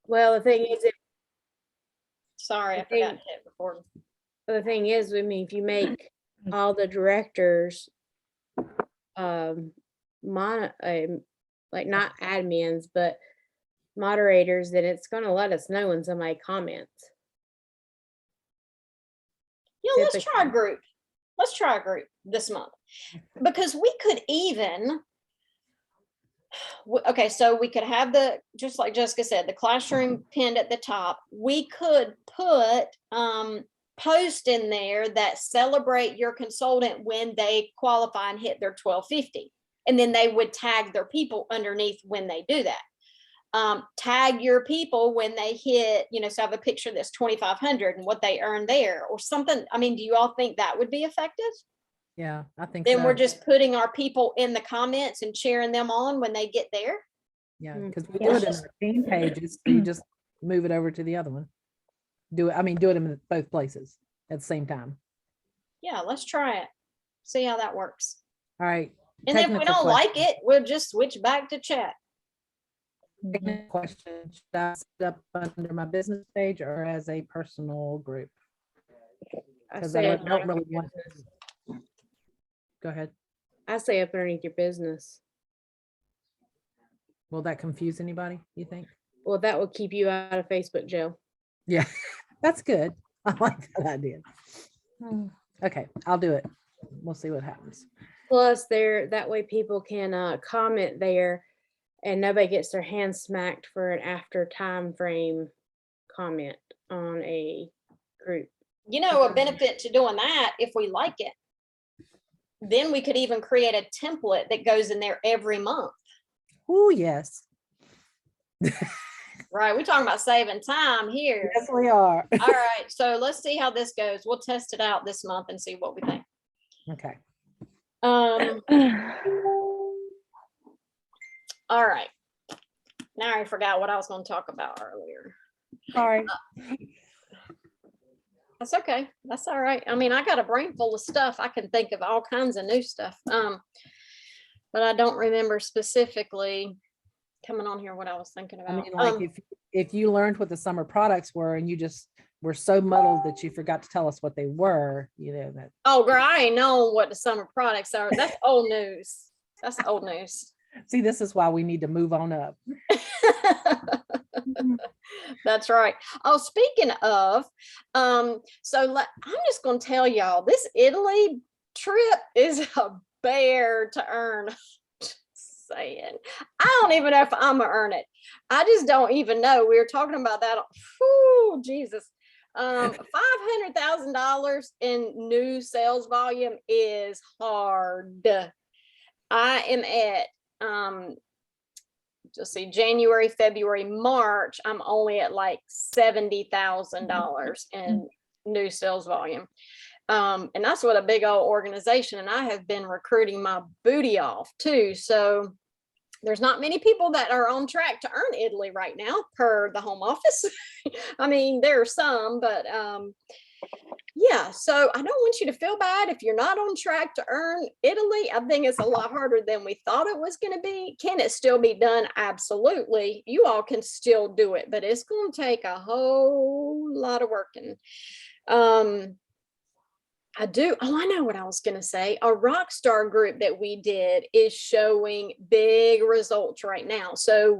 Well, the thing is, Sorry, I The thing- forgot to hit record. the thing is, I mean, if you make all the directors, mon, like not admins, but moderators, then it's gonna let us know when somebody comments. Yeah, let's try a group. Let's try a group this month. Because we could even, okay, so we could have the, just like Jessica said, the classroom pinned at the top. We could put post in there that celebrate your consultant when they qualify and hit their 1250. And then they would tag their people underneath when they do that. Tag your people when they hit, so have a picture that's 2,500 and what they earn there or something. I mean, do you all think that would be effective? Yeah, I think Then so. we're just putting our people in the comments and cheering them on when they get there. Yeah, Mm. because we Yeah. do it in our team pages, so you just move it over to the other one. Do it in both places at the same time. Yeah, let's try it. See how that works. All right. And if we technical don't like question. it, we'll just switch back to chat. Technical question, should I set up under my business page or as a personal group? I 'Cause say I up don't underneath really your want- business. Go ahead. I say up underneath your business. Will that confuse anybody, you think? Well, that will keep you out of Facebook jail. Yeah, that's good. I like that idea. Okay, I'll do it. We'll see what happens. Plus, that way people can comment there, and nobody gets their hand smacked for an after time frame comment on a group. A benefit to doing that, if we like it, then we could even create a template that goes in there every month. Oh, yes. Right, we're talking about saving time here. Yes, we are. All right, so let's see how this goes. We'll test it out this month and see what we think. Okay. All right. Now I forgot what I was going to talk about earlier. Sorry. That's okay. That's all right. I mean, I got a brain full of stuff. I can think of all kinds of new stuff. But I don't remember specifically coming on here what I was thinking I about. mean, like if you learned what the summer products were and you just were so muddled that you forgot to tell us what they were, that. Oh, girl, I ain't know what the summer products are. That's old news. That's old news. See, this is why we need to move on up. That's right. Oh, speaking of, I'm just going to tell y'all, this Italy trip is a bear to earn. Just saying, I don't even know if I'm gonna earn it. I just don't even know. We were talking about that. Whew, Jesus. $500,000 in new sales volume is hard. I am at just see January, February, March, I'm only at like $70,000 in new sales volume. And that's what a big old organization. And I have been recruiting my booty off too. So there's not many people that are on track to earn Italy right now per the home office. I mean, there are some, but yeah, so I don't want you to feel bad if you're not on track to earn Italy. I think it's a lot harder than we thought it was going to be. Can it still be done? Absolutely. You all can still do it, but it's going to take a whole lot of working. I know what I was going to say. A Rockstar group that we did is showing big results right now. So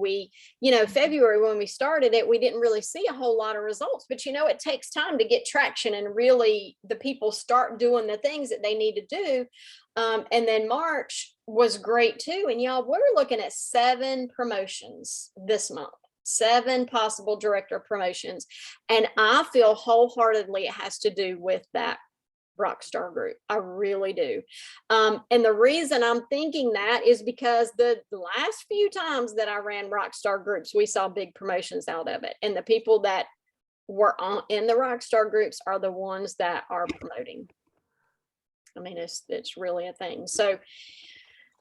February when we started it, we didn't really see a whole lot of results, but it takes time to get traction and really the people start doing the things that they need to do. And then March was great too. And y'all, we're looking at 7 promotions this month. 7 possible director promotions. And I feel wholeheartedly it has to do with that Rockstar group. I really do. And the reason I'm thinking that is because the last few times that I ran Rockstar groups, we saw big promotions out of it. And the people that were in the Rockstar groups are the ones that are promoting. I mean, it's really a thing. So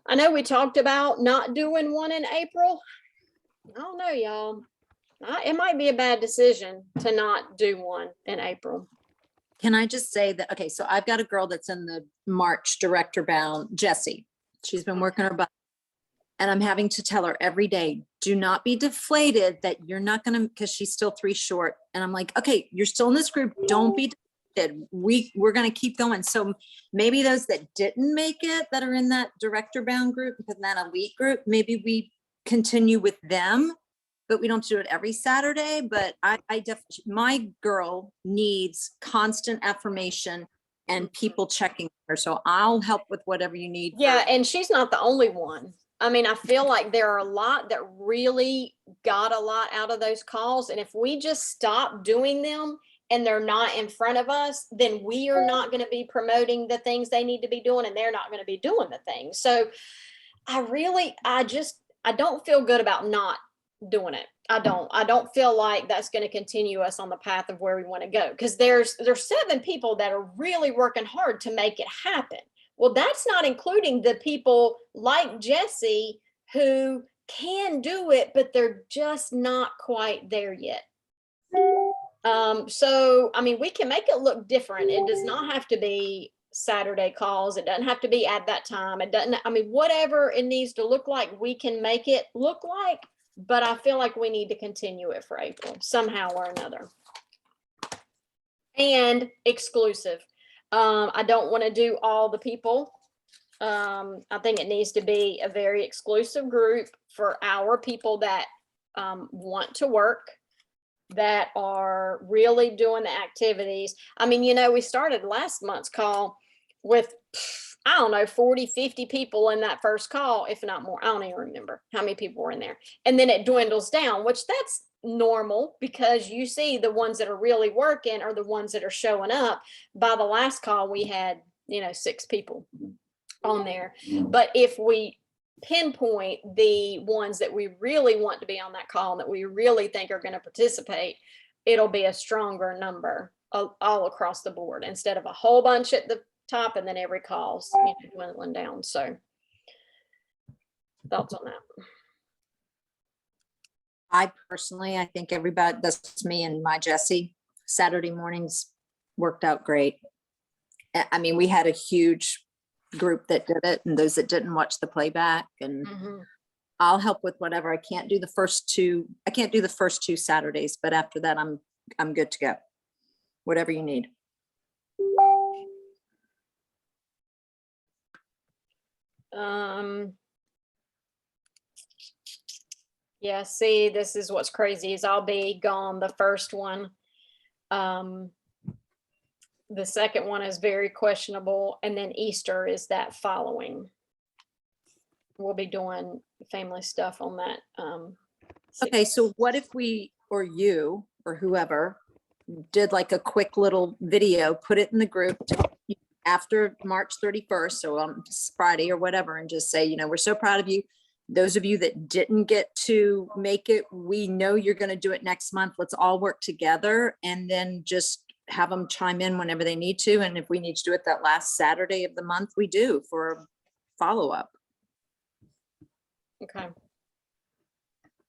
I know we talked about not doing one in April. I don't know, y'all. It might be a bad decision to not do one in April. Can I just say that, okay, so I've got a girl that's in the March director bound, Jessie. She's been working her butt. And I'm having to tell her every day, do not be deflated that you're not going to, because she's still 3 short. And I'm like, okay, you're still in this group. Don't be deflated. We're going to keep going. So maybe those that didn't make it, that are in that director bound group, and that elite group, maybe we continue with them, but we don't do it every Saturday. But my girl needs constant affirmation and people checking her. So I'll help with whatever you need. Yeah, and she's not the only one. I mean, I feel like there are a lot that really got a lot out of those calls. And if we just stop doing them and they're not in front of us, then we are not going to be promoting the things they need to be doing, and they're not going to be doing the things. So I don't feel good about not doing it. I don't feel like that's going to continue us on the path of where we want to go, because there's 7 people that are really working hard to make it happen. Well, that's not including the people like Jesse who can do it, but they're just not quite there yet. So, I mean, we can make it look different. It does not have to be Saturday calls. It doesn't have to be at that time. It doesn't, I mean, whatever it needs to look like, we can make it look like, but I feel like we need to continue it for April somehow or another. And exclusive. I don't want to do all the people. I think it needs to be a very exclusive group for our people that want to work, that are really doing the activities. I mean, we started last month's call with, I don't know, 40, 50 people in that first call, if not more. I don't even remember how many people were in there. And then it dwindles down, which that's normal, because you see the ones that are really working are the ones that are showing up. By the last call, we had, 6 people on there. But if we pinpoint the ones that we really want to be on that call and that we really think are going to participate, it'll be a stronger number all across the board, instead of a whole bunch at the top and then every call's dwindling down. So thoughts on that? I personally, I think everybody, that's me and my Jesse, Saturday mornings worked out great. I mean, we had a huge group that did it, and those that didn't watch the playback, and I'll help with whatever. I can't do the first 2 Saturdays, but after that, I'm good to go. Whatever you need. Yeah, see, this is what's crazy is I'll be gone the first one. The second one is very questionable, and then Easter is that following. We'll be doing family stuff on that. Okay, so what if we, or you, or whoever, did like a quick little video, put it in the group after March 31st, so on Friday or whatever, and just say, we're so proud of you. Those of you that didn't get to make it, we know you're going to do it next month. Let's all work together, and then just have them chime in whenever they need to. And if we need to do it that last Saturday of the month, we do for a follow-up. Okay.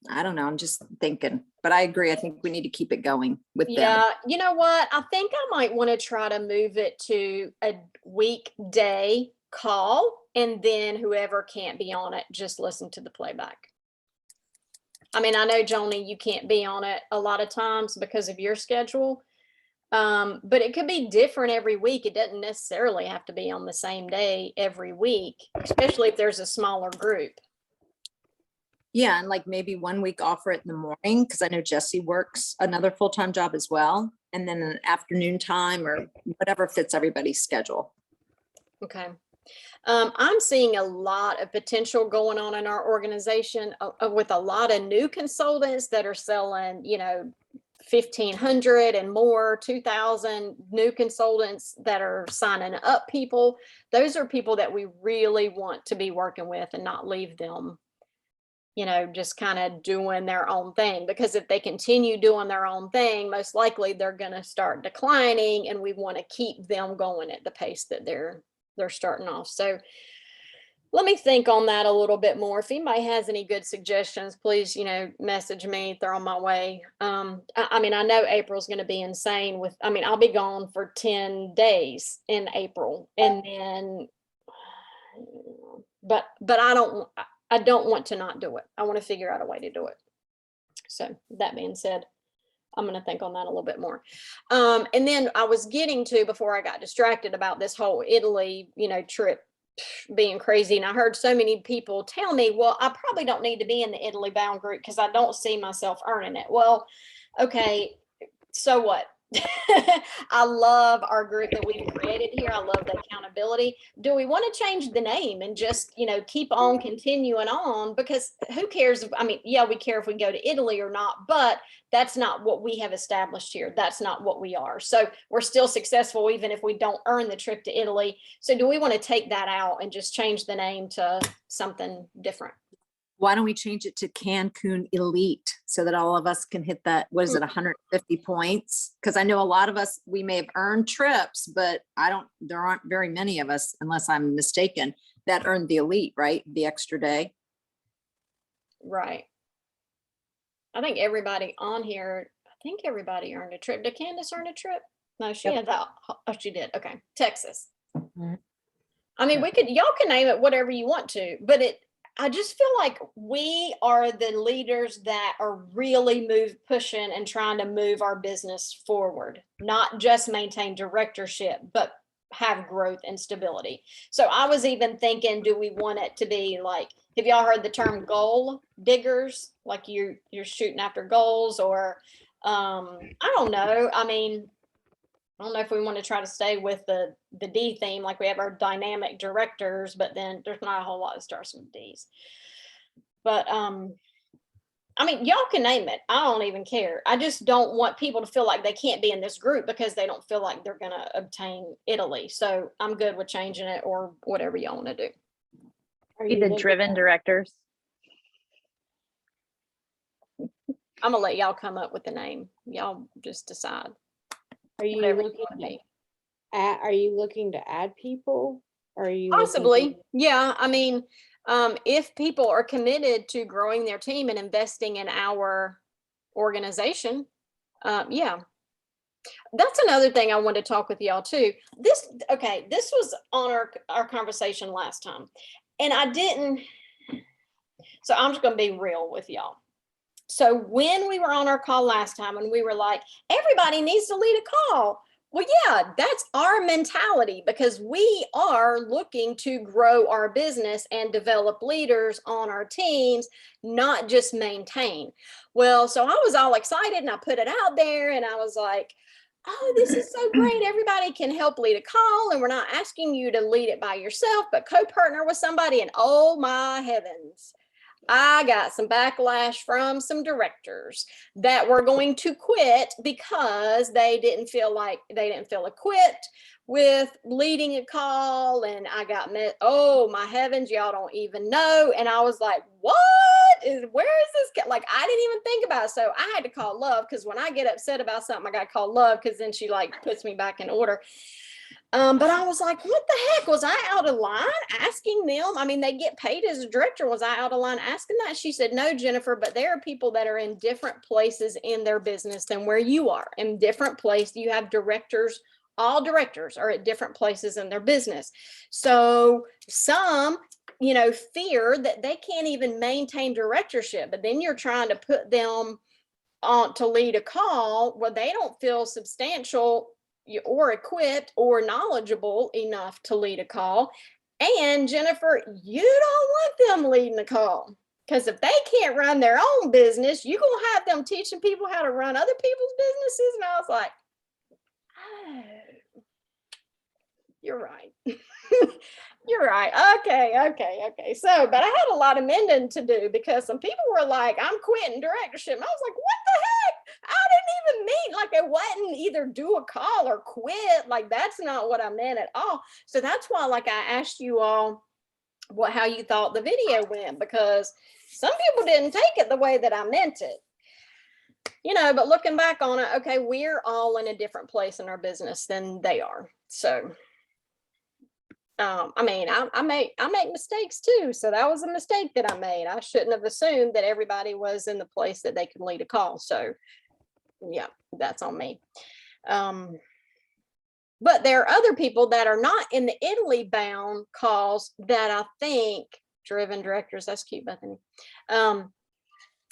I don't know. I'm just thinking, but I agree. I think we need to keep it going with them. Yeah, you know what? I think I might want to try to move it to a weekday call, and then whoever can't be on it, just listen to the playback. I mean, I know, Joni, you can't be on it a lot of times because of your schedule. But it could be different every week. It doesn't necessarily have to be on the same day every week, especially if there's a smaller group. Yeah, and like maybe one week offer it in the morning, because I know Jesse works another full-time job as well, and then an afternoon time or whatever fits everybody's schedule. Okay. I'm seeing a lot of potential going on in our organization with a lot of new consultants that are selling, 1,500 and more, 2,000 new consultants that are signing up people. Those are people that we really want to be working with and not leave them, just kind of doing their own thing. Because if they continue doing their own thing, most likely they're going to start declining, and we want to keep them going at the pace that they're starting off. So let me think on that a little bit more. If anybody has any good suggestions, please, message me, throw them my way. I mean, I know April's going to be insane I'll be gone for 10 days in April, and then, but I don't want to not do it. I want to figure out a way to do it. So that being said, I'm going to think on that a little bit more. And then I was getting to, before I got distracted about this whole Italy, trip being crazy. And I heard so many people tell me, well, I probably don't need to be in the Italy bound group because I don't see myself earning it. Well, okay, so what? I love our group that we've created here. I love the accountability. Do we want to change the name and just, keep on continuing on? Because who cares? I mean, yeah, we care if we go to Italy or not, but that's not what we have established here. That's not what we are. So we're still successful even if we don't earn the trip to Italy. So do we want to take that out and just change the name to something different? Why don't we change it to Cancun Elite so that all of us can hit that, what is it, 150 points? Because I know a lot of us, we may have earned trips, but there aren't very many of us, unless I'm mistaken, that earned the Elite, right? The extra day. Right. I think everybody on here, everybody earned a trip. Did Candace earn a trip? No, she had that. Oh, she did. Okay. Texas. Mhm. I mean, y'all can name it whatever you want to, but I just feel like we are the leaders that are really pushing and trying to move our business forward, not just maintain directorship, but have growth and stability. So I was even thinking, do we want it to be like, have y'all heard the term goal diggers? Like you're shooting after goals, or I don't know. I mean, I don't know if we want to try to stay with the D theme, like we have our dynamic directors, but then there's not a whole lot that starts with D's. But I mean, y'all can name it. I don't even care. I just don't want people to feel like they can't be in this group because they don't feel like they're going to obtain Italy. So I'm good with changing it or whatever y'all want to do. Are Be you the looking driven at- directors. I'm gonna let y'all come up with the name. Y'all just decide. Are you Whatever you looking want to be. are you looking to add people? Or are you looking Possibly. to- Yeah. I mean, if people are committed to growing their team and investing in our organization, yeah. That's another thing I wanted to talk with y'all too. This was on our conversation last time. And I didn't, so I'm just going to be real with y'all. So when we were on our call last time and we were like, everybody needs to lead a call. Well, yeah, that's our mentality because we are looking to grow our business and develop leaders on our teams, not just maintain. Well, so I was all excited and I put it out there and I was like, oh, this is so great. Everybody can help lead a call and we're not asking you to lead it by yourself, but co-partner with somebody. And oh my heavens, I got some backlash from some directors that were going to quit because they didn't feel equipped with leading a call. And I got oh my heavens, y'all don't even know. And I was like, where is this? Like, I didn't even think about it. So I had to call Love because when I get upset about something, I got to call Love because then she like puts me back in order. But I was like, what the heck? Was I out of line asking them? I mean, they get paid as a director. Was I out of line asking that? She said, no, Jennifer, but there are people that are in different places in their business than where you are. In different places, you have directors. All directors are at different places in their business. So some, fear that they can't even maintain directorship, but then you're trying to put them on to lead a call where they don't feel substantial or equipped or knowledgeable enough to lead a call. And Jennifer, you don't want them leading a call because if they can't run their own business, you're going to have them teaching people how to run other people's businesses. And I was like, oh, you're right. You're right. Okay. So, but I had a lot of mending to do because some people were like, I'm quitting directorship. And I was like, what the heck? I didn't even mean like I wasn't either do a call or quit. Like, that's not what I meant at all. So that's why, like, I asked you all how you thought the video went, because some people didn't take it the way that I meant it. But looking back on it, okay, we're all in a different place in our business than they are. So I mean, I make mistakes too. So that was a mistake that I made. I shouldn't have assumed that everybody was in the place that they could lead a call. So yeah, that's on me. But there are other people that are not in the Italy bound calls that I think driven directors. That's cute, Bethany.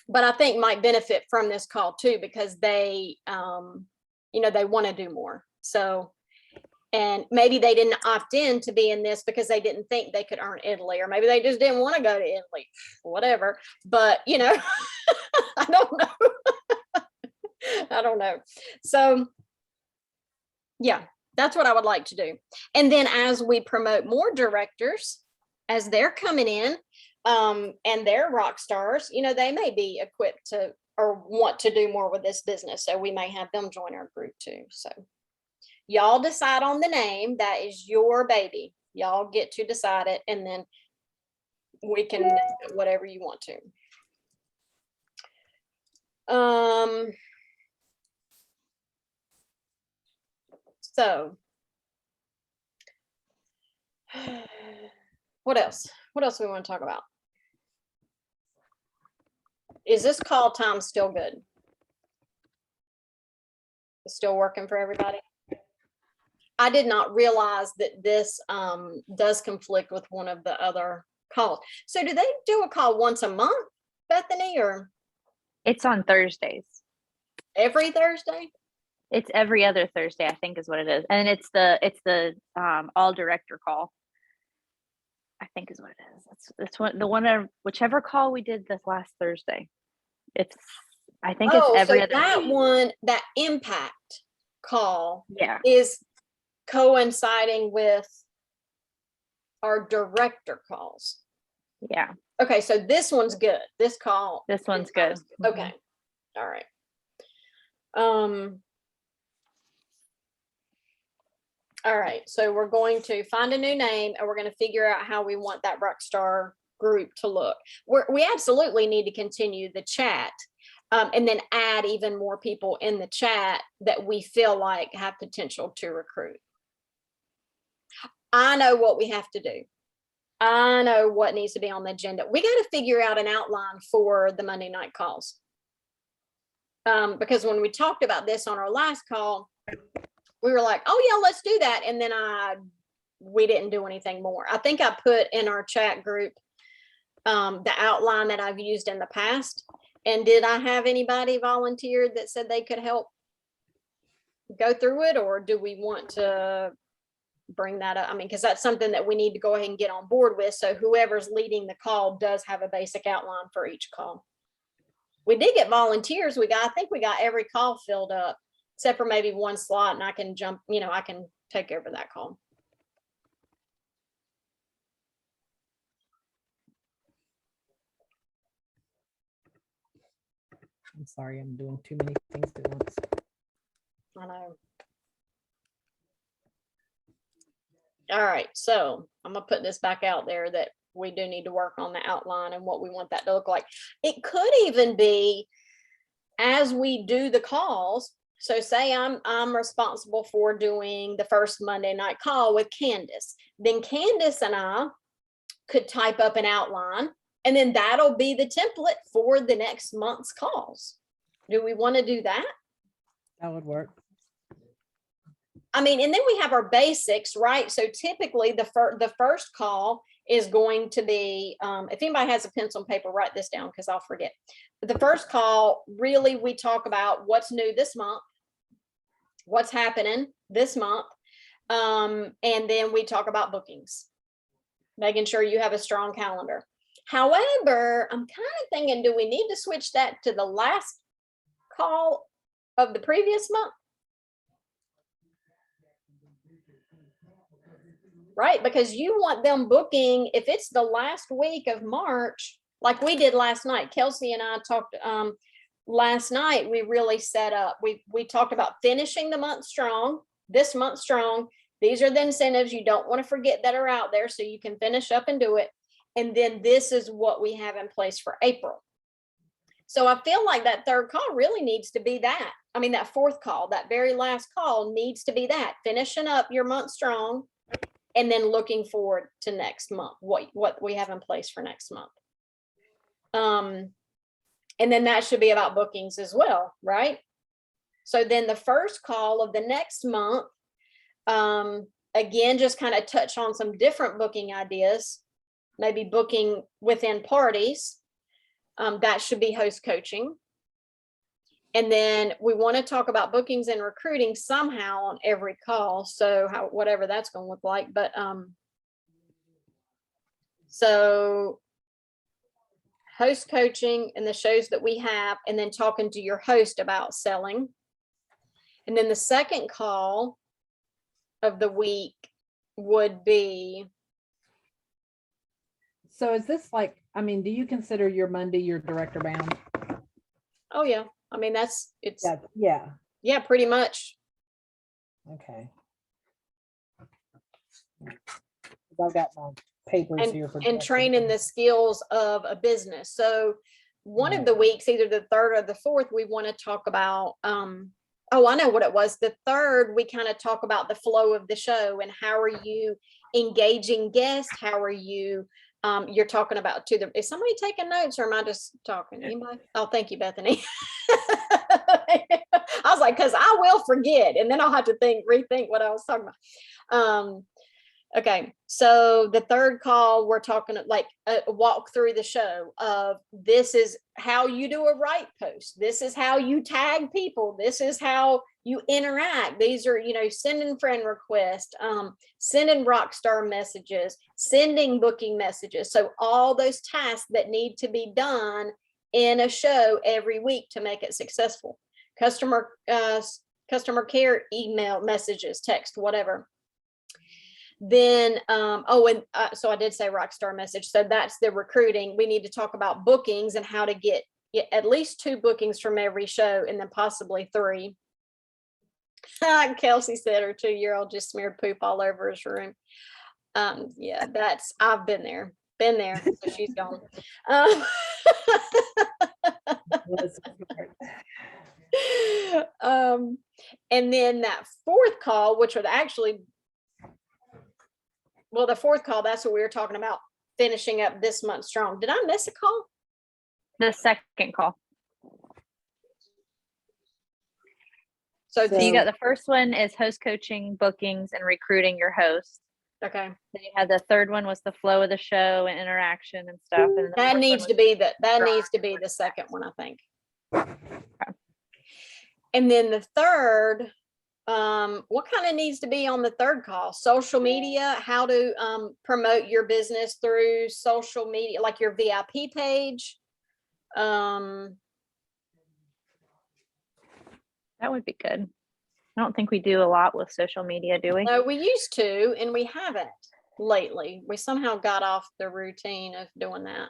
But I think might benefit from this call too, because they, you know, they want to do more. So, and maybe they didn't opt in to be in this because they didn't think they could earn Italy, or maybe they just didn't want to go to Italy, whatever. But, you know, I don't know. I don't know. So, yeah, that's what I would like to do. And then as we promote more directors, as they're coming in, and they're rock stars, you know, they may be equipped to or want to do more with this business. So we may have them join our group too. So y'all decide on the name. That is your baby. Y'all get to decide it, and then we can whatever you want to. So what else? What else do we want to talk about? Is this call time still good? It's still working for everybody? I did not realize that this does conflict with one of the other calls. So do they do a call once a month, Bethany, or It's on Thursdays. every Thursday? It's every other Thursday, I think is what it is. And it's the all director call, I think is what it is. That's whichever call we did this last Thursday. I think it's every so other that week. one, that impact call Yeah. is coinciding with our director calls. Yeah. Okay, so this one's good. This call. This one's good. Okay. All right. All right, so we're going to find a new name, and we're going to figure out how we want that Rockstar group to look. We absolutely need to continue the chat, and then add even more people in the chat that we feel like have potential to recruit. I know what we have to do. I know what needs to be on the agenda. We got to figure out an outline for the Monday night calls. Because when we talked about this on our last call, we were like, oh yeah, let's do that. And then we didn't do anything more. I think I put in our chat group the outline that I've used in the past. And did I have anybody volunteer that said they could help go through it? Or do we want to bring that up? I mean, because that's something that we need to go ahead and get on board with. So whoever's leading the call does have a basic outline for each call. We did get volunteers. I think we got every call filled up, except for maybe one slot, and I can jump, you know, I can take over that call. I'm sorry, I'm doing too many things at once. I know. All right, so I'm gonna put this back out there that we do need to work on the outline and what we want that to look like. It could even be as we do the calls. So say I'm responsible for doing the first Monday night call with Candace. Then Candace and I could type up an outline, and then that'll be the template for the next month's calls. Do we want to do that? That would work. I mean, and then we have our basics, right? So typically the first call is going to be, if anybody has a pencil and paper, write this down because I'll forget. The first call, really, we talk about what's new this month, what's happening this month, and then we talk about bookings, making sure you have a strong calendar. However, I'm kind of thinking, do we need to switch that to the last call of the previous month? Right, because you want them booking, if it's the last week of March, like we did last night. Kelsey and I talked last night. We really set up, we talked about finishing the month strong, this month strong. These are the incentives you don't want to forget that are out there, so you can finish up and do it. And then this is what we have in place for April. So I feel like that third call really needs to be that. I mean, that fourth call, that very last call needs to be that, finishing up your month strong, and then looking forward to next month, what we have in place for next month. And then that should be about bookings as well, right? So then the first call of the next month, again, just kind of touch on some different booking ideas. maybe booking within parties. That should be host coaching. And then we want to talk about bookings and recruiting somehow on every call. So whatever that's going to look like, but, so host coaching and the shows that we have, and then talking to your host about selling. And then the second call of the week would be, So is this like, I mean, do you consider your Monday your director bound? oh yeah, I mean, it's, Yeah, yeah, pretty much. okay. I've got my papers here for. And director training bound. the skills of a business. So one of Right. the weeks, either the third or the fourth, we want to talk about, oh, I know what it was. The third, we kind of talk about the flow of the show and how are you engaging guests? How are you, you're talking about is somebody taking notes or am I just talking? Anybody? Oh, thank you, Bethany. I was like, cause I will forget and then I'll have to rethink what I was talking about. Okay, so the third call, we're talking like a walk through the show of this is how you do a right post. This is how you tag people. This is how you interact. These are, sending friend requests, sending Rockstar messages, sending booking messages. So all those tasks that need to be done in a show every week to make it successful. Customer care email messages, text, whatever. Then, so I did say Rockstar message. So that's the recruiting. We need to talk about bookings and how to get at least 2 bookings from every show and then possibly 3. Kelsey said her 2-year-old just smeared poop all over his room. Yeah, I've been there, so she's gone. And then that fourth call, which would actually, well, the fourth call, that's what we were talking about, finishing up this month strong. Did I miss a call? The second call. So So you got the first one is host coaching, bookings, and recruiting your host. okay, Then you had the third one was the flow of the show and interaction and stuff. And the that fourth needs one to was- be the second one, I think. And then the third, what kind of needs to be on the third call? Social media, how to promote your business through social media, like your VIP page. That would be good. I don't think we do a lot with social media, do we? No, we used to, and we haven't lately. We somehow got off the routine of doing that.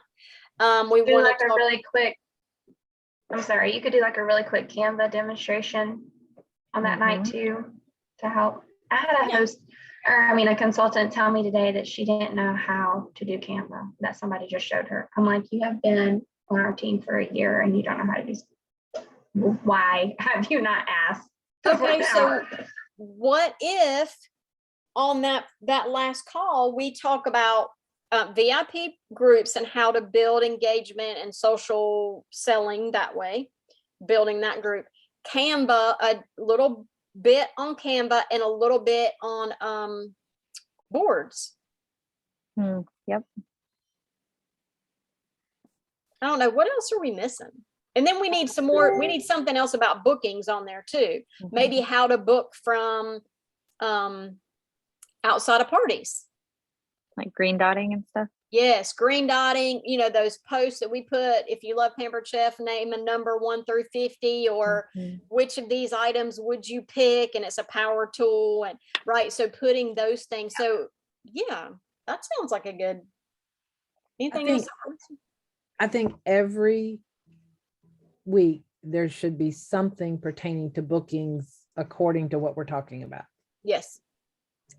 We Do want like to a really quick, I'm sorry, you could do like a really quick Canva demonstration on that night too, to help. I had a host, or I mean, a consultant tell me today that she didn't know how to do Canva, that somebody just showed her. I'm like, you have been on our team for a year and you don't know how to do, why have you not asked? Okay, so what if on that last call, we talk about VIP groups and how to build engagement and social selling that way, building that group. Canva, a little bit on Canva and a little bit on boards. Yep. I don't know, what else are we missing? And then we need some more, we need something else about bookings on there too. Maybe how to book from outside of parties. Like green dotting and stuff. Yes, green dotting, those posts that we put, if you love Pampered Chef, name a number 1 through 50, or which of these items would you pick? And it's a power tool, and right. So putting those things. So yeah, that sounds like a good, anything else? I think every week there should be something pertaining to bookings according to what we're talking about. Yes.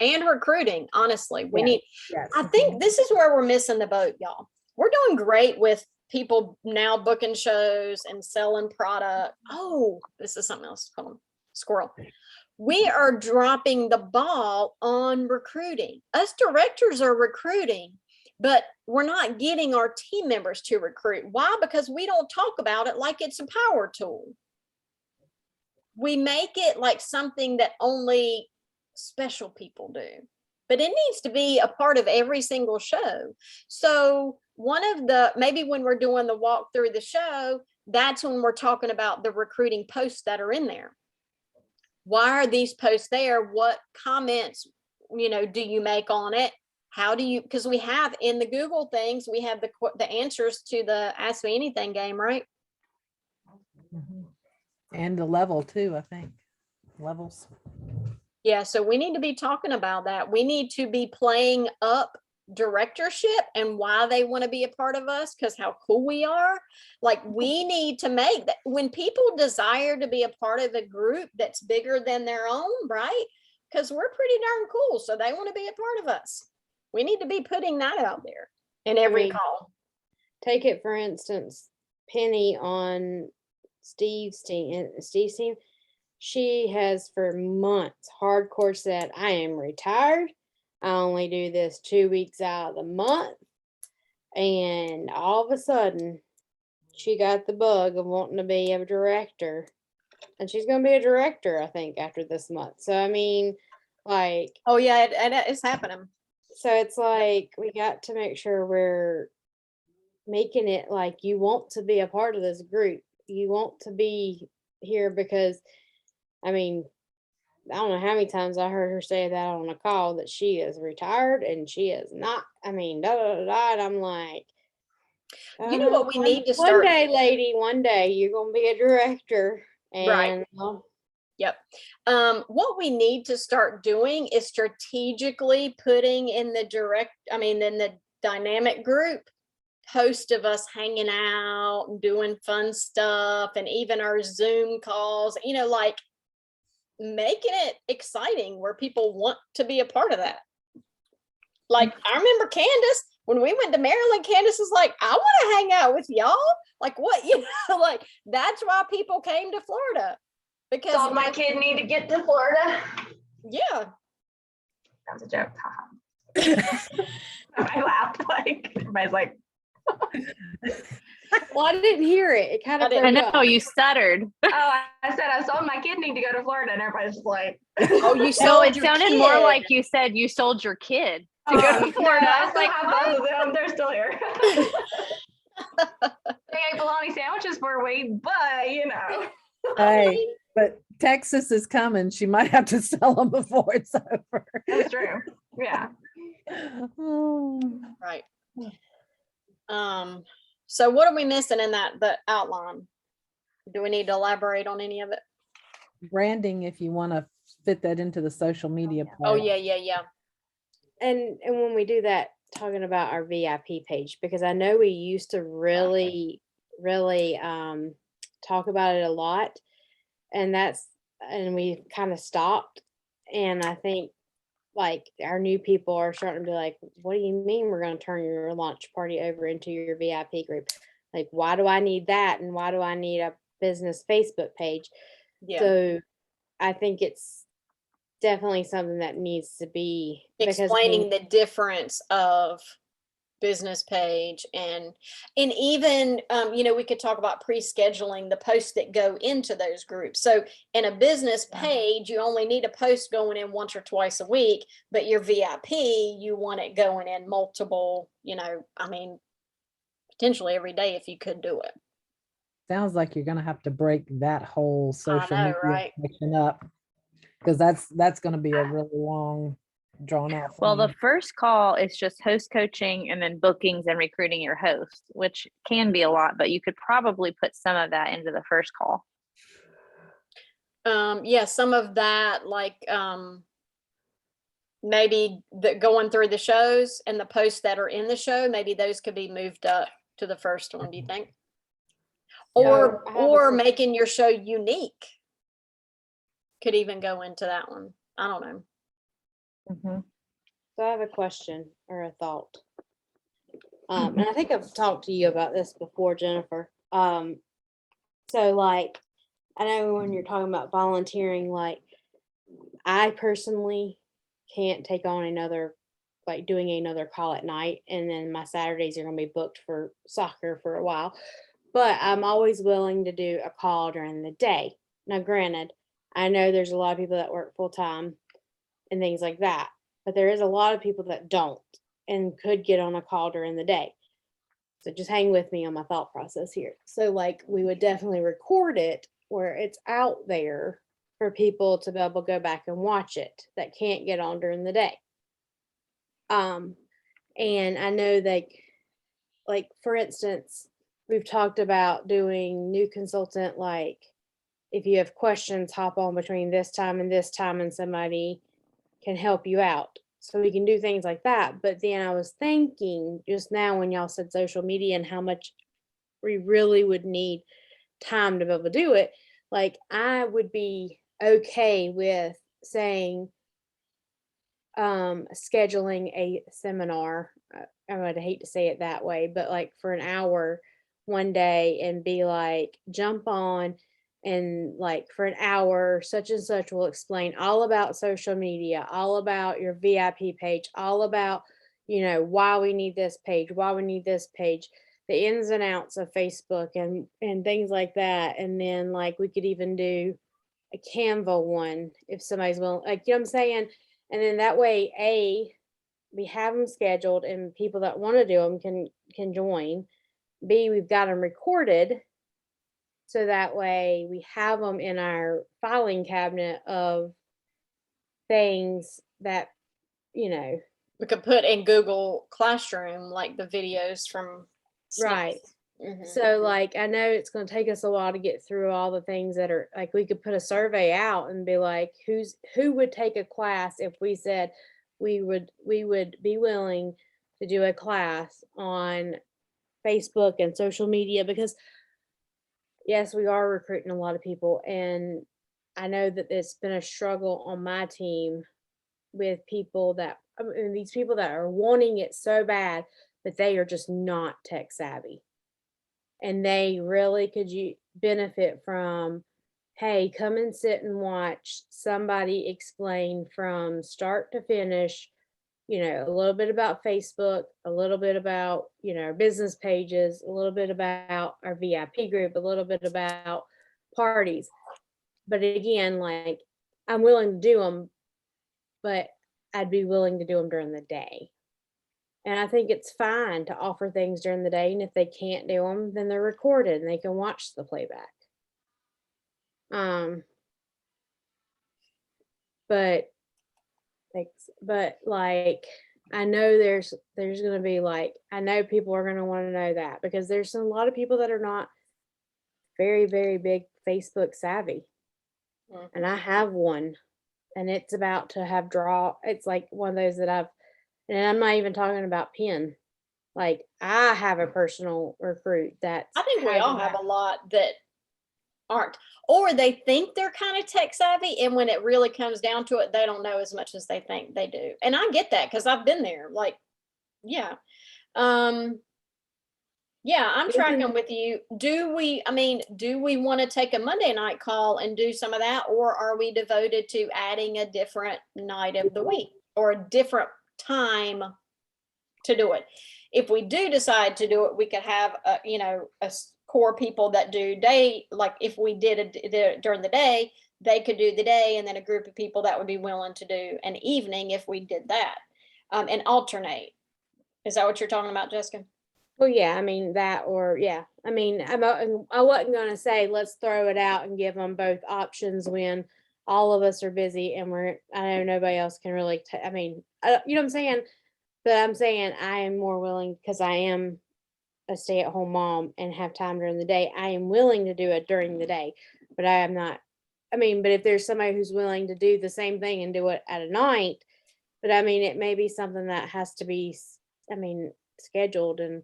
And recruiting, honestly, we Yes, need, yes. I think this is where we're missing the boat, y'all. We're doing great with people now booking shows and selling product. Oh, this is something else. Hold on. Squirrel. We are dropping the ball on recruiting. Us directors are recruiting, but we're not getting our team members to recruit. Why? Because we don't talk about it like it's a power tool. We make it like something that only special people do. but it needs to be a part of every single show. So maybe when we're doing the walk through the show, that's when we're talking about the recruiting posts that are in there. Why are these posts there? What comments, do you make on it? How do you, because we have in the Google things, we have the answers to the Ask Me Anything game, right? Mhm. And the level too, I think. Levels. Yeah, so we need to be talking about that. We need to be playing up directorship and why they want to be a part of us, because how cool we are. Like, we need to make that when people desire to be a part of a group that's bigger than their own, right? Because we're pretty darn cool, so they want to be a part of us. We need to be putting that out there in every Agreed. call. Take it for instance, Penny on Steve's team. She has for months hardcore said, I am retired. I only do this 2 weeks out of the month. And all of a sudden, she got the bug of wanting to be a director. And she's going to be a director, I think, after this month. So, I mean, like, Oh yeah, it's happening. so it's like we got to make sure we're making it like you want to be a part of this group. You want to be here because, I mean, I don't know how many times I heard her say that on a call that she is retired and she is not. I mean, da da da da. And I'm like, You know what we need to one start. day, lady, one day you're gonna be a director, Right. and Yep. What we need to start doing is strategically putting in the dynamic group post of us hanging out and doing fun stuff, and even our Zoom calls, like making it exciting where people want to be a part of that. Like, I remember Candace, when we went to Maryland, Candace was like, I want to hang out with y'all. Like, what, like, that's why people came to Florida. Because Told my kid need to get to Florida. yeah, That's a joke. haha. I laughed like everybody's like, well, I didn't hear it. It kind I of didn't- I broke know up. you stuttered. oh, I said I told my kid need to go to Florida, and everybody's just like, oh, you So sold it your sounded more kid. like you said you sold your kid to go to no, Florida. I I was still like, have what? both of them. They're still here. They ate bologna sandwiches for a week, but Hey, but Texas is coming. She might have to sell them before it's over. that's true. Yeah. Oh. Right. So what are we missing in the outline? Do we need to elaborate on any of it? Branding, if you want to fit that into the social media Oh, part. yeah. And when we do that, talking about our VIP page, because I know we used to really talk about it a lot, and we kind of stopped. And I think like our new people are starting to be like, what do you mean we're going to turn your launch party over into your VIP group? Like, why do I need that? And why do I need a business Facebook page? Yeah. So I think it's definitely something that needs to be because, I mean, Explaining the difference of business page and even we could talk about pre-scheduling the posts that go into those groups. So in a business page, you only need a post going in once or twice a week, but your VIP, you want it going in multiple, potentially every day if you could do it. Sounds like you're gonna have to break that whole social know, media right? section up. Because that's gonna be a really long, drawn out. Well, the thing. first call is just host coaching and then bookings and recruiting your host, which can be a lot, but you could probably put some of that into the first call. Yeah, some of that, like maybe going through the shows and the posts that are in the show, maybe those could be moved up to the first one, do you think? Or I have a or question. making your show unique could even go into that one. I don't know. So I have a question or a thought. And I think I've talked to you about this before, Jennifer. So like, I know when you're talking about volunteering, like I personally can't take on doing another call at night, and then my Saturdays are gonna be booked for soccer for a while. But I'm always willing to do a call during the day. Now, granted, I know there's a lot of people that work full time and things like that. but there is a lot of people that don't and could get on a call during the day. So just hang with me on my thought process here. So like we would definitely record it where it's out there for people to be able to go back and watch it that can't get on during the day. And I know like for instance, we've talked about doing new consultant, like if you have questions, hop on between this time and somebody can help you out. So we can do things like that. But then I was thinking just now when y'all said social media and how much we really would need time to be able to do it, like I would be okay with saying scheduling a seminar. I would hate to say it that way, but like for an hour one day and be like, jump on and like for an hour, such and such will explain all about social media, all about your VIP page, all about, you know, why we need this page, why we need this page, the ins and outs of Facebook and things like that. And then like we could even do a Canva one if somebody's willing, like, you know what I'm saying? And then that way, we have them scheduled and people that want to do them can join. B, we've got them recorded. So that way we have them in our filing cabinet of things that, you know, We could put in Google Classroom, like the videos from. right. Mhm. So like, I know it's going to take us a while to get through all the things that are like, we could put a survey out and be like, who would take a class if we said we would be willing to do a class on Facebook and social media, because yes, we are recruiting a lot of people. And I know that it's been a struggle on my team with people that, I mean, these people that are wanting it so bad, but they are just not tech savvy. And they really could benefit from, hey, come and sit and watch somebody explain from start to finish, you know, a little bit about Facebook, a little bit about, you know, our business pages, a little bit about our VIP group, a little bit about parties. But again, like I'm willing to do them, but I'd be willing to do them during the day. And I think it's fine to offer things during the day. And if they can't do them, then they're recorded and they can watch the playback. But thanks. But like, I know there's gonna be like, I know people are gonna want to know that because there's a lot of people that are not very, very big Facebook savvy. And I have one and it's about to have it's like one of those that and I'm not even talking about Penn. Like I have a personal recruit that I think we all have a lot that aren't, or they think they're kind of tech savvy, and when it really comes down to it, they don't know as much as they think they do. And I get that because I've been there. Like, yeah. Yeah, I'm tracking with you. Do we want to take a Monday night call and do some of that, or are we devoted to adding a different night of the week or a different time to do it? If we do decide to do it, we could have a core people that do day, like if we did it during the day, they could do the day, and then a group of people that would be willing to do an evening if we did that, and alternate. Is that what you're talking about, Jessica? Well, yeah, I mean that, or yeah, I mean, I wasn't going to say let's throw it out and give them both options when all of us are busy and I know nobody else can really, I mean, you know what I'm saying? But I'm saying I am more willing because I am a stay-at-home mom and have time during the day. I am willing to do it during the day, but I am not. I mean, but if there's somebody who's willing to do the same thing and do it at a night, but I mean, it may be something that has to be, I mean, scheduled. And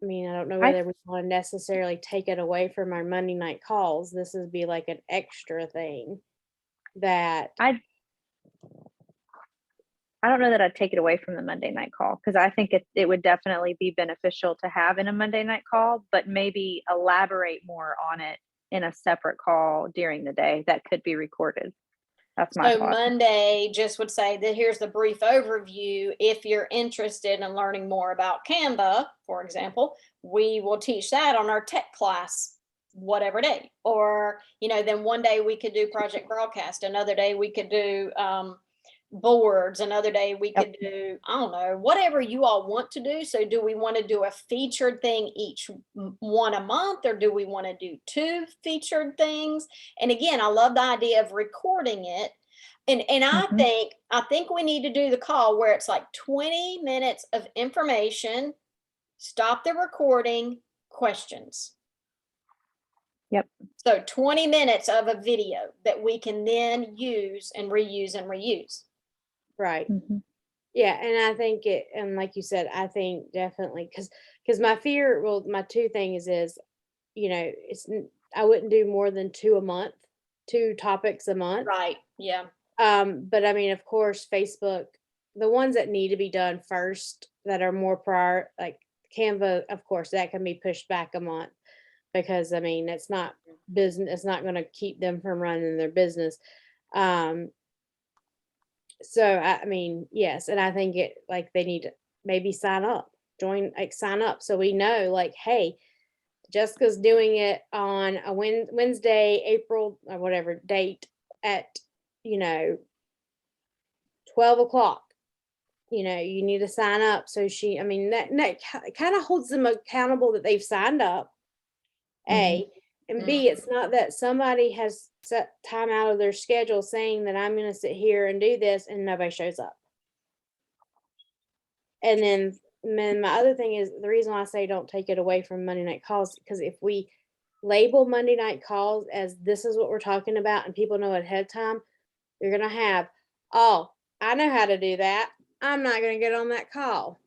I mean, I don't know whether we want to necessarily take it away from our Monday night calls. This would be like an extra thing that I don't know that I'd take it away from the Monday night call because I think it would definitely be beneficial to have in a Monday night call, but maybe elaborate more on it in a separate call during the day that could be recorded. That's my So thought. Monday just would say that here's the brief overview. If you're interested in learning more about Canva, for example, we will teach that on our tech class, whatever day. Or, then one day we could do Project Broadcast. Another day we could do boards, another day we Yep. could do, I don't know, whatever you all want to do. So do we want to do a featured thing each one a month, or do we want to do 2 featured things? And again, I love the idea of recording it. And Mhm. I think we need to do the call where it's like 20 minutes of information, stop the recording, questions. Yep. So 20 minutes of a video that we can then use and reuse and reuse. Right. Mhm. Yeah, and I think and like you said, I think definitely because my fear, well, my two things is, I wouldn't do more than 2 a month, 2 topics a month. Right. Yeah. But I mean, of course, Facebook, the ones that need to be done first that are more prior, like Canva, of course, that can be pushed back a month because I mean, it's not business, it's not going to keep them from running their business. Um, so I mean, yes, and I think it like they need to maybe sign up so we know like, hey, Jessica's doing it on a Wednesday, April or whatever date at, you know, 12 o'clock. You need to sign up. So I mean, that kind of holds them accountable that they've signed up. A, and B, it's not that somebody has set time out of their schedule saying that I'm going to sit here and do this and nobody shows up. And then my other thing is the reason why I say don't take it away from Monday night calls, because if we label Monday night calls as this is what we're talking about and people know ahead of time, you're going to have, oh, I know how to do that. I'm not going to get on that call.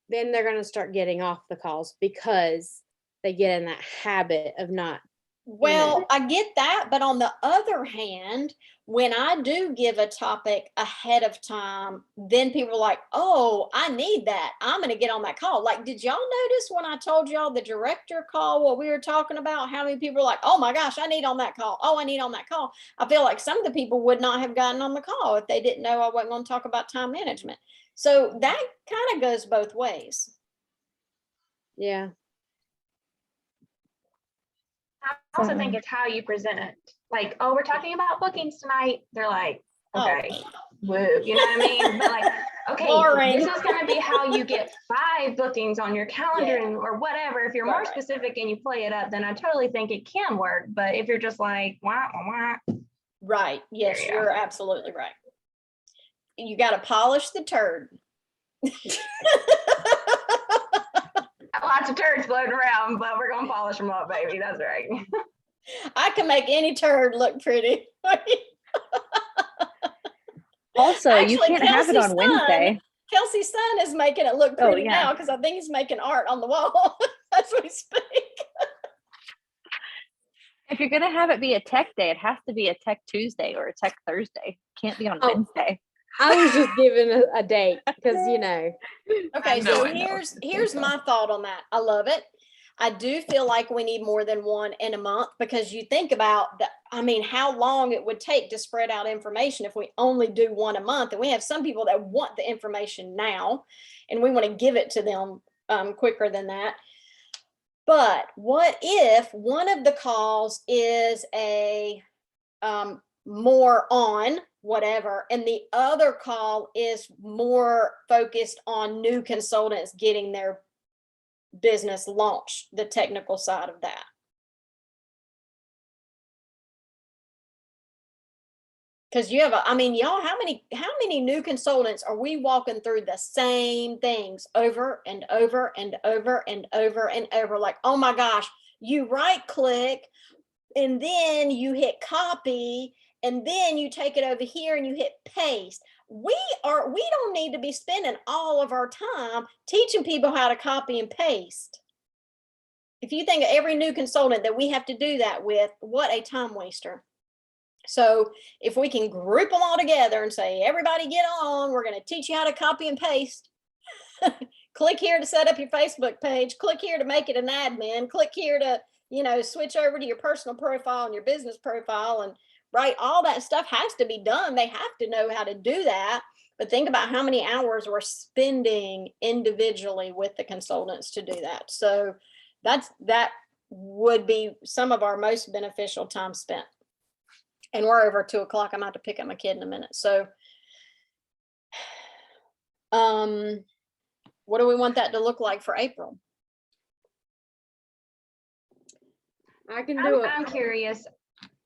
Then they're going to start getting off the calls because they get in that habit of not. Well, I get that, but on the other hand, when I do give a topic ahead of time, then people are like, oh, I need that. I'm going to get on that call. Like, did y'all notice when I told y'all the director call, what we were talking about, how many people are like, oh my gosh, I need on that call. Oh, I need on that call. I feel like some of the people would not have gotten on the call if they didn't know I wasn't going to talk about time management. So that kind of goes both ways. Yeah. I also think it's how you present it. Like, oh, we're talking about bookings tonight. They're like, okay, woo, you know what I mean? But like, okay, Boring. this is going to be how you get 5 bookings on your calendar or whatever. If you're more specific and you play it up, then I totally think it can work. But if you're just like, wah, wah, wah. Right. Yes, There you you're absolutely right. You got to polish the turd. Lots of turds floating around, but we're going to polish them up, baby. That's right. I can make any turd look pretty. Also, you Actually, can't have it Kelsey's on Wednesday. Kelsey's son is making it look Oh, pretty yeah. now because I think he's making art on the wall as we speak. If you're gonna have it be a tech day, it has to be a tech Tuesday or a tech Thursday. Can't be on Oh. Wednesday. I was just giving a date because, Okay, know, so I know. here's my thought on that. I love it. I do feel like we need more than one in a month because you think about how long it would take to spread out information if we only do one a month. And we have some people that want the information now and we want to give it to them quicker than that. But what if one of the calls is a more on whatever, and the other call is more focused on new consultants getting their business launched, the technical side of that? Because you have y'all, how many new consultants are we walking through the same things over and over and over and over and over? Like, oh my gosh, you right click and then you hit copy and then you take it over here and you hit paste. We don't need to be spending all of our time teaching people how to copy and paste. If you think of every new consultant that we have to do that with, what a time waster. So if we can group them all together and say, everybody get on, we're going to teach you how to copy and paste. Click here to set up your Facebook page. Click here to make it an admin. Click here to, switch over to your personal profile and your business profile. And right, all that stuff has to be done. They have to know how to do that. But think about how many hours we're spending individually with the consultants to do that. So that would be some of our most beneficial time spent. And we're over 2:00. I'm about to pick up my kid in a minute. So What do we want that to look like for April? I can do it. I'm curious.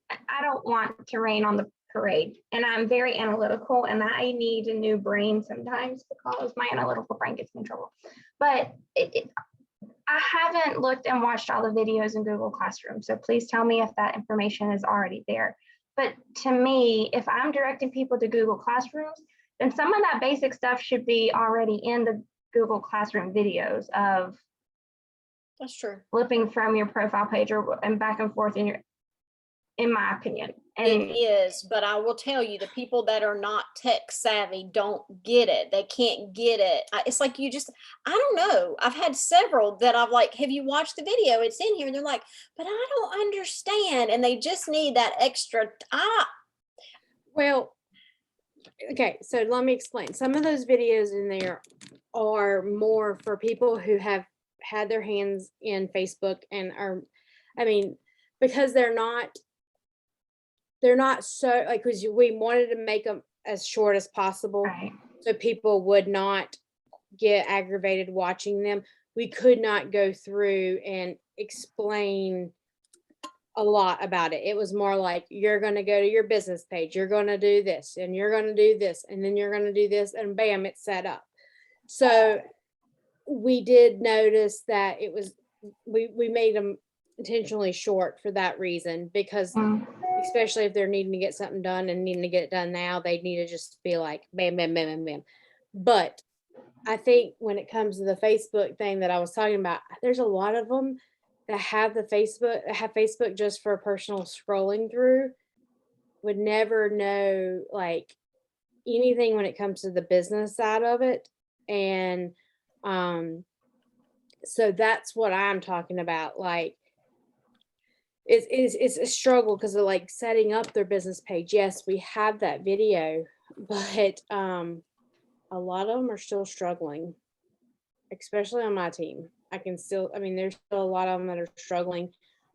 I don't want to rain on the parade, and I'm very analytical, and I need a new brain sometimes because my analytical brain gets me in trouble. But I haven't looked and watched all the videos in Google Classroom, so please tell me if that information is already there. But to me, if I'm directing people to Google Classrooms, then some of that basic stuff should be already in the Google Classroom videos of That's true. flipping from your profile page and back and forth in my opinion. It And is, but I will tell you, the people that are not tech savvy don't get it. They can't get it. It's like I don't know. I've had several that I've like, have you watched the video? It's in here. And they're like, but I don't understand. And they just need that extra. Well, okay, so let me explain. Some of those videos in there are more for people who have had their hands in Facebook and are, I mean, because they're not so, like, because we wanted to make them as short as possible. right. So people would not get aggravated watching them. We could not go through and explain a lot about it. It was more like, you're going to go to your business page, you're going to do this, and you're going to do this, and then you're going to do this, and bam, it's set up. So we did notice that it was, we made them intentionally short for that reason, because especially if they're needing to get something done and needing to get it done now, they need to just be like, bam, bam, bam, bam, bam. But I think when it comes to the Facebook thing that I was talking about, there's a lot of them that have Facebook just for personal scrolling through, would never know like anything when it comes to the business side of it. And so that's what I'm talking about. Like, it's a struggle because of like setting up their business page. Yes, we have that video, but a lot of them are still struggling, especially on my team. There's still a lot of them that are struggling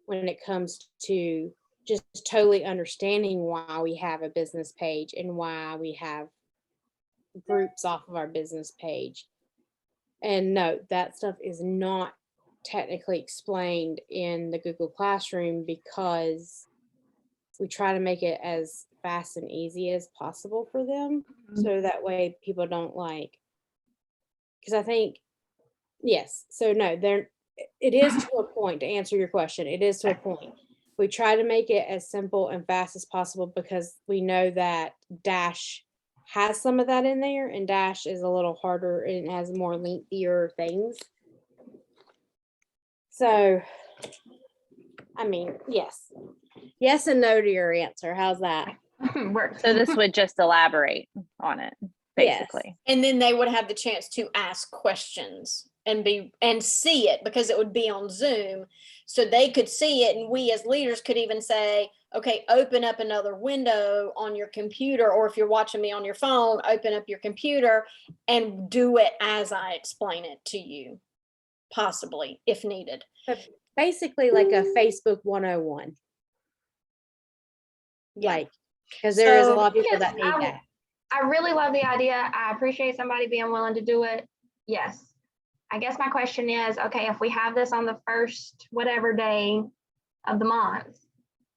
when it comes to just totally understanding why we have a business page and why we have groups off of our business page. And no, that stuff is not technically explained in the Google Classroom, because we try to make it as fast and easy as possible for them. So that way people don't like, because I think, yes, so no, it is to a point. To answer your question, it is to a point. We try to make it as simple and fast as possible, because we know that Dash has some of that in there, and Dash is a little harder and has more lengthier things. So, I mean, yes and no to your answer. How's that? Works. So this would just elaborate on it, Yes. basically. And then they would have the chance to ask questions and see it, because it would be on Zoom. So they could see it, and we as leaders could even say, okay, open up another window on your computer, or if you're watching me on your phone, open up your computer and do it as I explain it to you, possibly, if needed. Basically like a Facebook 101. Yeah. Like, because there is a So, lot of people yes, that need that. I really love the idea. I appreciate somebody being willing to do it. Yes. I guess my question is, okay, if we have this on the first whatever day of the month,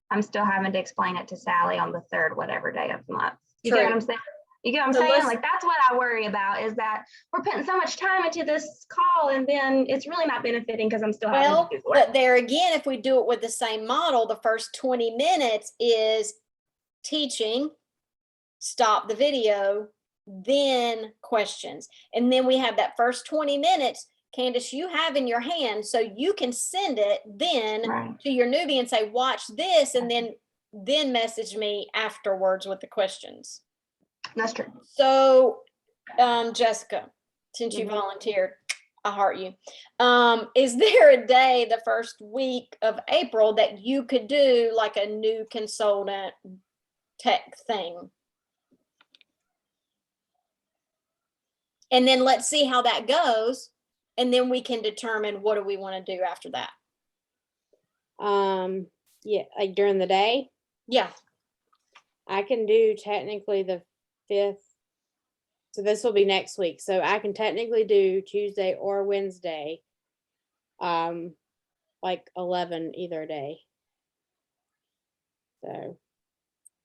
I'm still having to explain it to Sally on the third whatever day of the month. You get what I'm saying? You get what I'm So saying? let's- Like, that's what I worry about, is that we're putting so much time into this call, and then it's really not benefiting because I'm still having Well, to do the work. but there again, if we do it with the same model, the first 20 minutes is teaching, stop the video, then questions. And then we have that first 20 minutes, Candace, you have in your hand, so you can send it then Right. to your newbie and say, watch this, and then message me afterwards with the questions. That's true. So, Jessica, since you Mhm. volunteered, I heart you. Is there a day the first week of April that you could do like a new consultant tech thing? And then let's see how that goes. And then we can determine what do we want to do after that. Yeah, like during the day, Yeah. I can do technically the 5th So this will be next week. So I can technically do Tuesday or Wednesday. Like 11 either day. So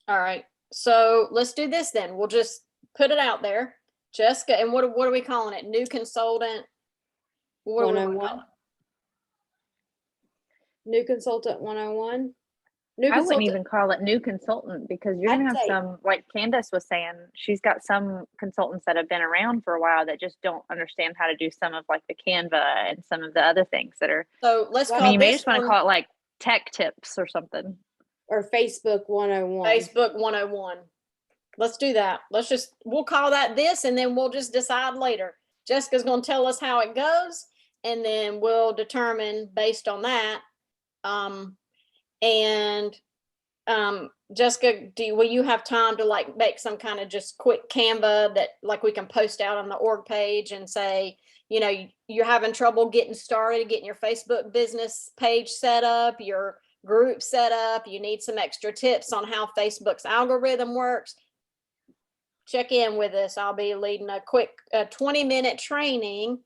All right, so let's do this then. We'll just put it out there. Jessica, and what are we calling it? New consultant? What are we gonna call 101. it? New consultant 101. New I wouldn't consultant. even call it new consultant because you're I'd gonna have say- some, like Candace was saying, she's got some consultants that have been around for a while that just don't understand how to do some of like the Canva and some of the other things that are, So let's Well, I call mean, you may this just want to one call it like tech tips or something. Or Facebook 101. Facebook 101. Let's do that. We'll call that this, and then we'll just decide later. Jessica's gonna tell us how it goes, and then we'll determine based on that. Jessica, will you have time to like make some kind of just quick Canva that like we can post out on the org page and say, you're having trouble getting started, getting your Facebook business page set up, your group set up, you need some extra tips on how Facebook's algorithm works. Check in with us. I'll be leading a quick 20-minute training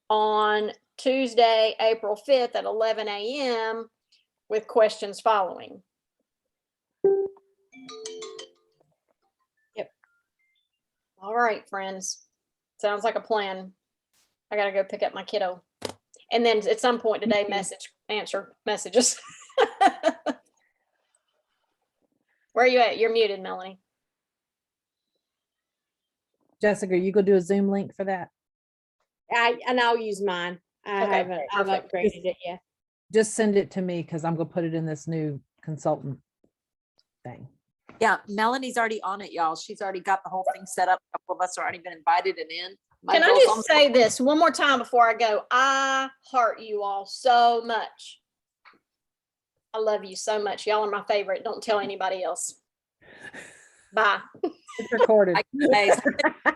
on Tuesday, April 5th at 11 a.m. with questions following. Yep. All right, friends. Sounds like a plan. I gotta go pick up my kiddo. And then at some point today, answer messages. Where are you at? You're muted, Melanie. Jessica, you go do a Zoom link for that? I'll use mine. I Okay, haven't. I've perfect. upgraded it yet. Just send it to me because I'm gonna put it in this new consultant thing. Yeah, Melanie's already on it, y'all. She's already got the whole thing set up. A couple of us are already been invited and in. My Can I girl's just say this one more time before I go? I heart you all so much. I love you so much. Y'all are my favorite. Don't tell anybody else. Bye. It's recorded. I-